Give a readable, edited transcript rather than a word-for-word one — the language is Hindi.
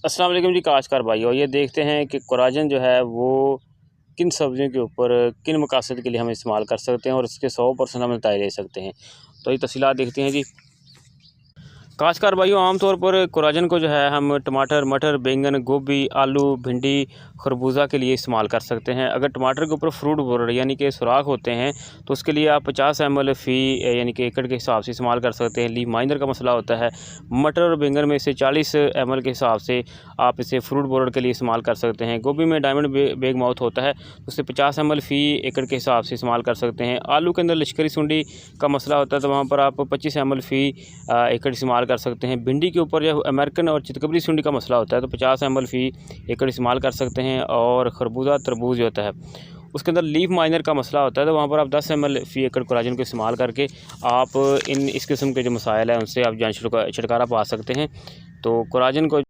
अस्सलाम वालेकुम जी काश्तकार भाइयों, ये देखते हैं कि कोराजन जो है वो किन सब्ज़ियों के ऊपर किन मकासद के लिए हम इस्तेमाल कर सकते हैं और इसके 100% हम नतीजे ले सकते हैं। तो ये तफ़सीलात देखते हैं जी। काश्तकार भाइयों, आमतौर पर कोराजन को जो है हम टमाटर, मटर, बैंगन, गोभी, आलू, भिंडी, खरबूजा के लिए इस्तेमाल कर सकते हैं। अगर टमाटर के ऊपर फ्रूट बोर्ड यानी कि सुराख होते हैं तो उसके लिए आप 50 ml फ़ी यानी कि एकड़ के हिसाब से इस्तेमाल कर सकते हैं। लीफ माइनर का मसला होता है, मटर और बैंगन में से 40 ml के हिसाब से आप इसे फ्रूट बोर्ड के लिए इस्तेमाल कर सकते हैं। गोभी में डायमंड बेग माउथ होता है तो उसे 50 ml फ़ी एकड़ के हिसाब से इस्तेमाल कर सकते हैं। आलू के अंदर लश्करी सुंडी का मसला होता है तो वहाँ पर आप 25 ml फ़ी एकड़ इस्तेमाल कर सकते हैं। भिंडी के ऊपर जब अमेरिकन और चितकबरी सुंडी का मसला होता है तो 50 ml फ़ी एकड़ इस्तेमाल कर सकते हैं। और खरबूजा तरबूज जो होता है उसके अंदर लीफ माइनर का मसला होता है तो वहाँ पर आप 10 ml फ़ी एकड़ कोराजन को इस्तेमाल करके आप इस किस्म के जो मसाइल हैं उनसे आप जान छुटकारा पा सकते हैं। तो कोराजन को